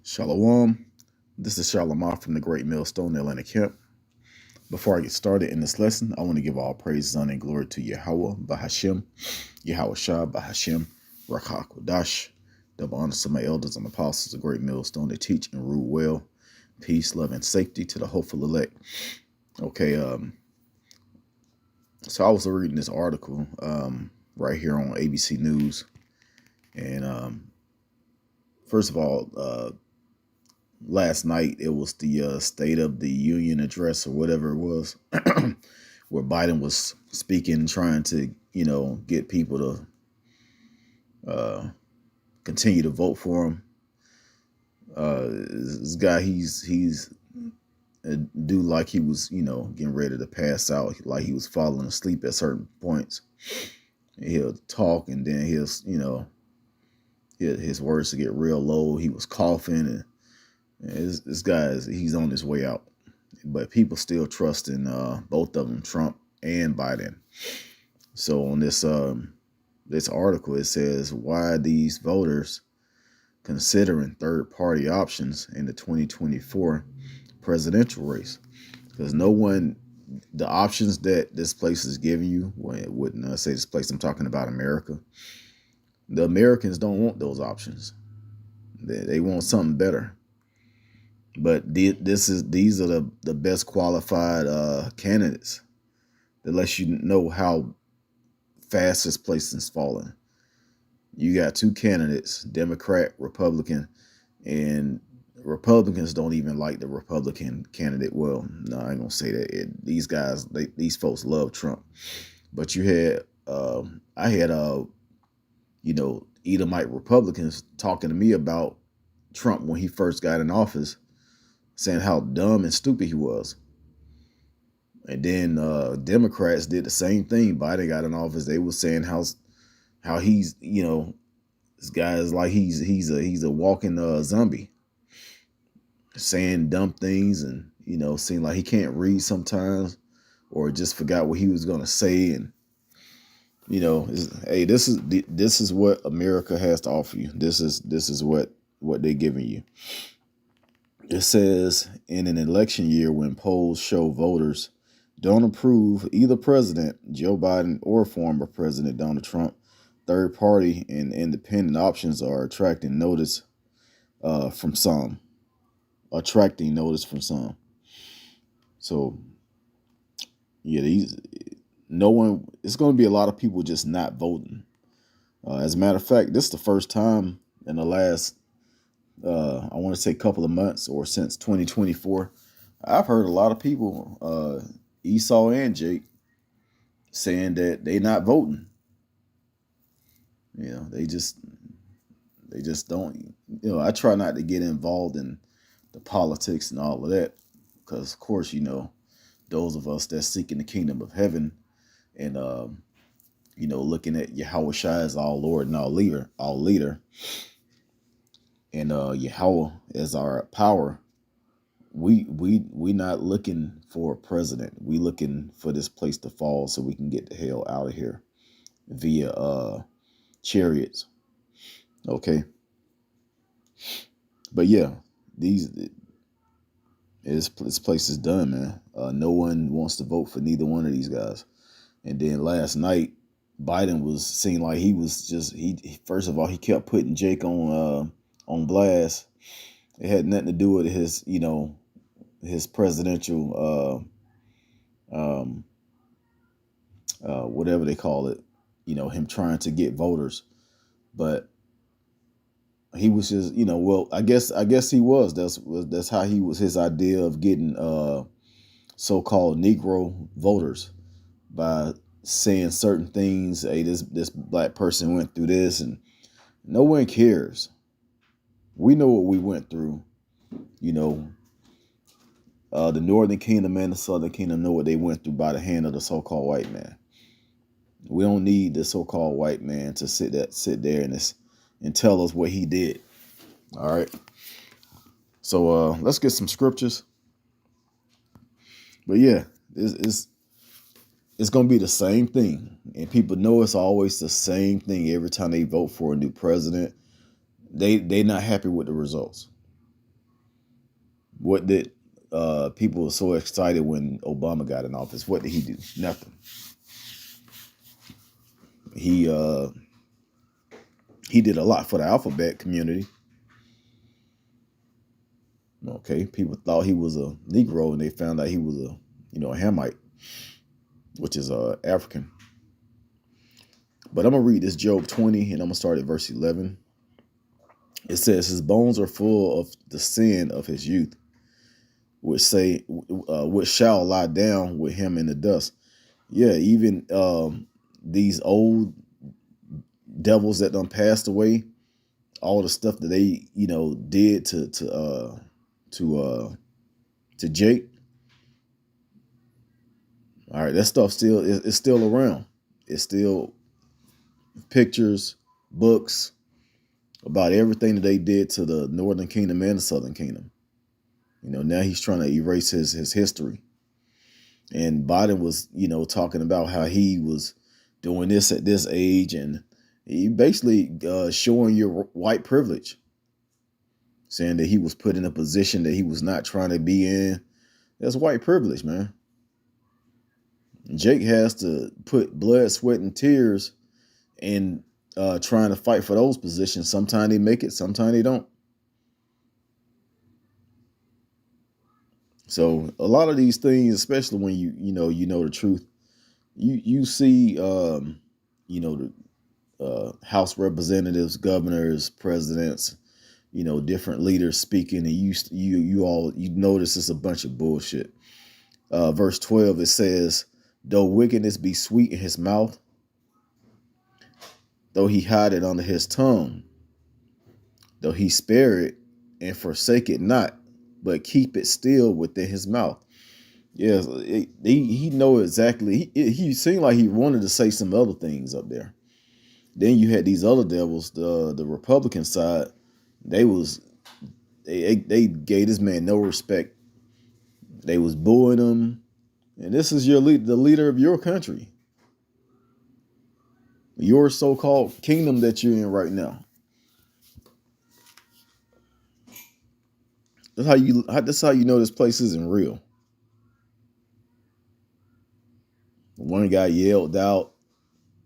Shalom. This is Shalom from the Great Millstone Atlanta Camp. Before I get started in this lesson, I want to give all praise, honor, and glory to Yahweh, Bahashem, Yahweh Shah, Bahashem, Rakha Kodash. Double honor to my elders and apostles of Great Millstone that teach and rule well. Peace, love, and safety to the hopeful elect. Okay, so I was reading this article right here on ABC News. And first of all, last night it was the State of the Union address or whatever it was, where Biden was speaking, trying to get people to continue to vote for him. This guy, he's a dude like he was getting ready to pass out, like he was falling asleep at certain points. He'll talk and then his words to get real low. He was coughing and this guy he's on his way out, but people still trust in both of them, Trump and Biden. So on this article, it says why these voters considering third party options in the 2024 presidential race, because the options that this place is giving you, wouldn't I say this place, I'm talking about America. The Americans don't want those options. They want something better. But these are the best qualified candidates that lets you know how fast this place is falling. You got two candidates, Democrat, Republican, and Republicans don't even like the Republican candidate. Well, no, I ain't gonna say that. These folks love Trump. But you had, I had, Edomite Republicans talking to me about Trump when he first got in office, saying how dumb and stupid he was. And then Democrats did the same thing. Biden got in office. They were saying how he's, this guy is like he's a walking zombie, saying dumb things and seem like he can't read sometimes, or just forgot what he was gonna say. And hey, this is what America has to offer you. This is what they're giving you. It says in an election year when polls show voters don't approve either President Joe Biden or former President Donald Trump, third party and independent options are attracting notice from some. So yeah, it's going to be a lot of people just not voting. As a matter of fact, this is the first time in the last I want to say couple of months or since 2024, I've heard a lot of people, Esau and Jake, saying that they not voting. They just don't. I try not to get involved in the politics and all of that, because of course, those of us that seeking the kingdom of heaven and looking at Yahweh Shai as our Lord and our leader, and Yahweh as our power. We not looking for a president. We looking for this place to fall so we can get the hell out of here via chariots. Okay. But yeah, this place is done, man. No one wants to vote for neither one of these guys. And then last night, Biden was seeing like he was just first of all, he kept putting Jake on blast. It had nothing to do with his his presidential whatever they call it, him trying to get voters. But he was just well, I guess he was. That's how he was, his idea of getting so-called Negro voters, by saying certain things. Hey, this black person went through this, and no one cares. We know what we went through. The Northern Kingdom and the Southern Kingdom know what they went through by the hand of the so-called white man. We don't need the so-called white man to sit there and tell us what he did. All right. So let's get some scriptures. But yeah, it's going to be the same thing. And people know it's always the same thing every time they vote for a new president. They not happy with the results. What did people were so excited when Obama got in office? What did he do? Nothing. He did a lot for the alphabet community. Okay, people thought he was a Negro, and they found out he was a Hamite, which is African. But I'm gonna read this Job 20, and I'm gonna start at verse 11. It says, "His bones are full of the sin of his youth, which shall lie down with him in the dust." Yeah, even these old devils that done passed away, all the stuff that they did to Jake. All right, that stuff still is still around. It's still pictures, books about everything that they did to the Northern Kingdom and the Southern Kingdom. Now he's trying to erase his history. And Biden was, talking about how he was doing this at this age, and he basically showing your white privilege, saying that he was put in a position that he was not trying to be in. That's white privilege, man. Jake has to put blood, sweat, and tears in trying to fight for those positions. Sometimes they make it, sometimes they don't. So a lot of these things, especially when you know the truth, you see the House representatives, governors, presidents, different leaders speaking, and you notice it's a bunch of bullshit. Verse 12, it says, "Though wickedness be sweet in his mouth, though he hide it under his tongue, though he spare it and forsake it not, but keep it still within his mouth." Yes, he know exactly. He seemed like he wanted to say some other things up there. Then you had these other devils, the Republican side. They gave this man no respect. They was booing him, and this is the leader of your country, your so-called kingdom that you're in right now. That's how you know this place isn't real. One guy yelled out.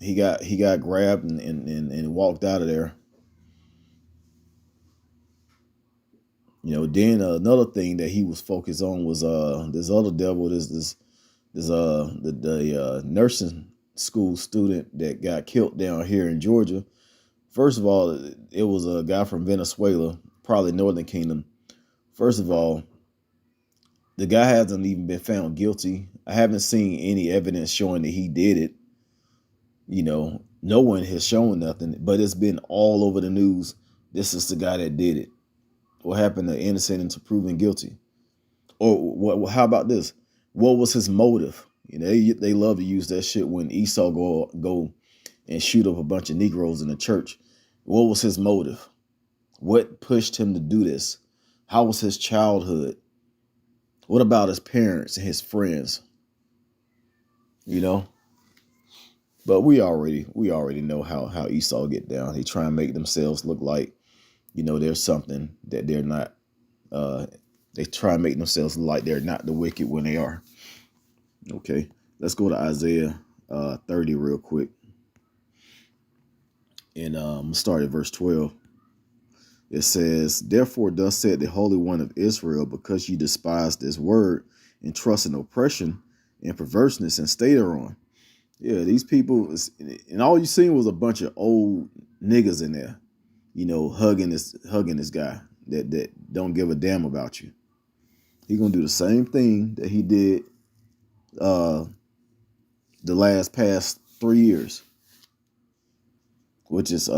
He got grabbed and walked out of there. Then another thing that he was focused on was this other devil, the nursing school student that got killed down here in Georgia. First of all, it was a guy from Venezuela, probably Northern Kingdom. First of all, the guy hasn't even been found guilty. I haven't seen any evidence showing that he did it. No one has shown nothing, but it's been all over the news. This is the guy that did it. What happened to innocent until proven guilty? Or what? How about this? What was his motive? They love to use that shit when Esau go and shoot up a bunch of Negroes in the church. What was his motive? What pushed him to do this? How was his childhood? What about his parents and his friends? But we already know how Esau get down. They try and make themselves look like, there's something that they're not. They try and make themselves look like they're not the wicked when they are. Okay, let's go to Isaiah 30 real quick. And start at verse 12. It says, "Therefore thus said the Holy One of Israel, because you despised this word and trust in oppression and perverseness and stay thereon." Yeah, these people, and all you seen was a bunch of old niggas in there, hugging this guy that don't give a damn about you. He's gonna do the same thing that he did the past 3 years, which is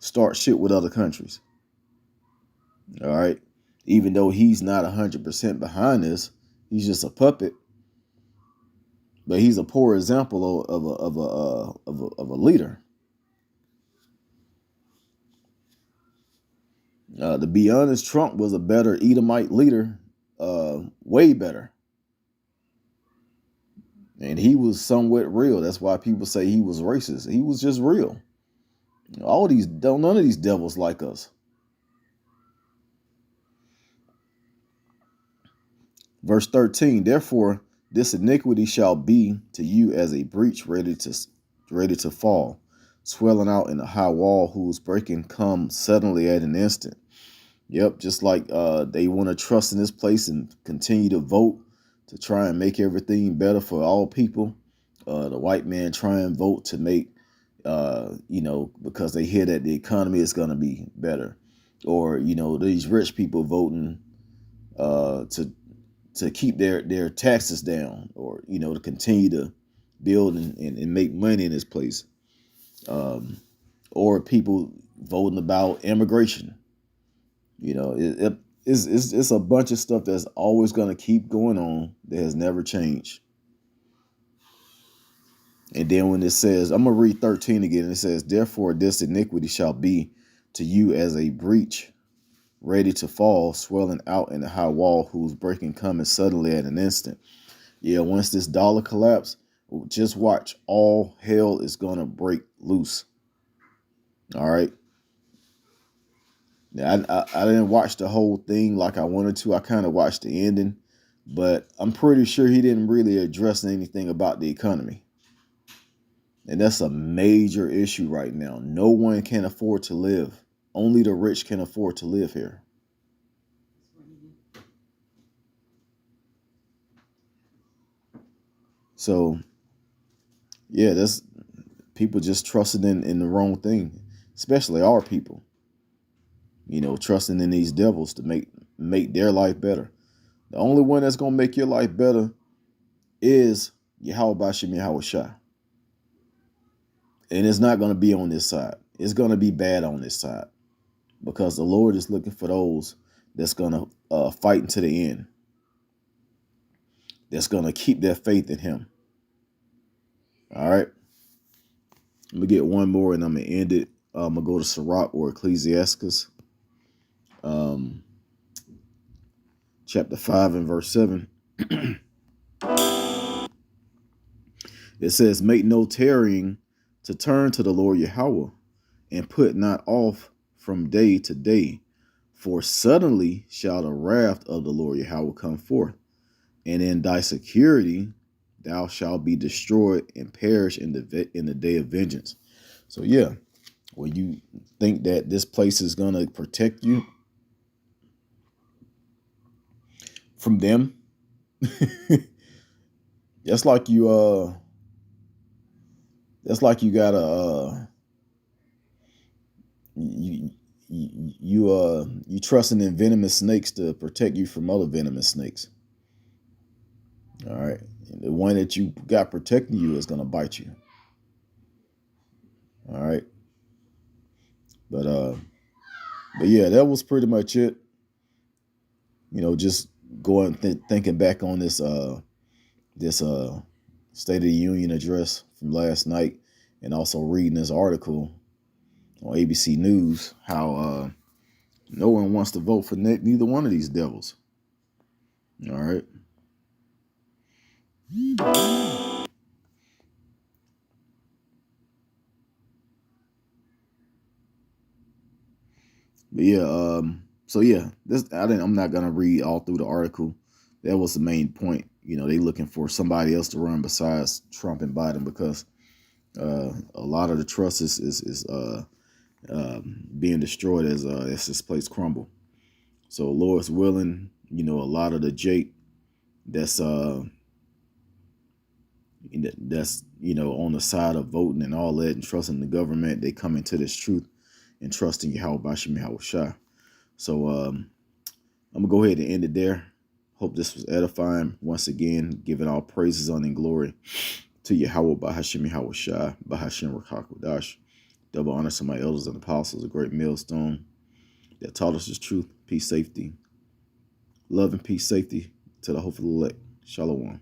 start shit with other countries. All right, even though he's not 100% behind this, he's just a puppet. But he's a poor example of a leader. To be honest, Trump was a better Edomite leader, way better. And he was somewhat real. That's why people say he was racist. He was just real. None of these devils like us. Verse 13, therefore, this iniquity shall be to you as a breach ready to fall, swelling out in a high wall whose breaking comes suddenly at an instant. Yep, just like they want to trust in this place and continue to vote to try and make everything better for all people. The white man try and vote to make, because they hear that the economy is going to be better. Or, these rich people voting to keep their taxes down, or, to continue to build and make money in this place. Or people voting about immigration. It's a bunch of stuff that's always going to keep going on that has never changed. And then when it says, I'm going to read 13 again, and it says, therefore this iniquity shall be to you as a breach ready to fall, swelling out in a high wall whose breaking cometh suddenly at an instant. Yeah, once this dollar collapse, just watch, all hell is going to break loose. All right. Now, I didn't watch the whole thing like I wanted to. I kind of watched the ending, but I'm pretty sure he didn't really address anything about the economy. And that's a major issue right now. No one can afford to live. Only the rich can afford to live here. So, yeah, that's people just trusting in the wrong thing, especially our people. Trusting in these devils to make their life better. The only one that's going to make your life better is Yahweh Bashim Yahweh Shah. And it's not going to be on this side. It's going to be bad on this side, because the Lord is looking for those that's going to fight until the end. That's going to keep their faith in him. All right. I'm going to get one more and I'm going to end it. I'm going to go to Sirach or Ecclesiastes. Chapter 5 and verse 7. It says, make no tarrying to turn to the Lord Yahweh, and put not off from day to day, for suddenly shall the wrath of the Lord Yahweh come forth, and in thy security thou shalt be destroyed and perish in the day of vengeance. So yeah, when you think that this place is going to protect you from them, that's like you gotta you trusting in venomous snakes to protect you from other venomous snakes. All right, and the one that you got protecting you is gonna bite you. All right, but yeah, that was pretty much it. Just going thinking back on this State of the Union address from last night, and also reading this article on ABC News, how no one wants to vote for neither one of these devils. All right. But yeah, so yeah, I'm not gonna read all through the article. That was the main point. They looking for somebody else to run besides Trump and Biden, because a lot of the trust is being destroyed as this place crumble. So Lord's willing, a lot of the Jake that's on the side of voting and all that and trusting the government, they come into this truth and trusting Yahweh Bashim Yahweh Shah. So I'm gonna go ahead and end it there. Hope this was edifying. Once again, giving all praises, honor, and glory to Yahweh Bahashim Yahweh Shah, Bahashim Rakakodash. Double honor to my elders and apostles, a great millstone that taught us this truth, peace, safety, love, and peace, safety to the hopeful elect. Shalom.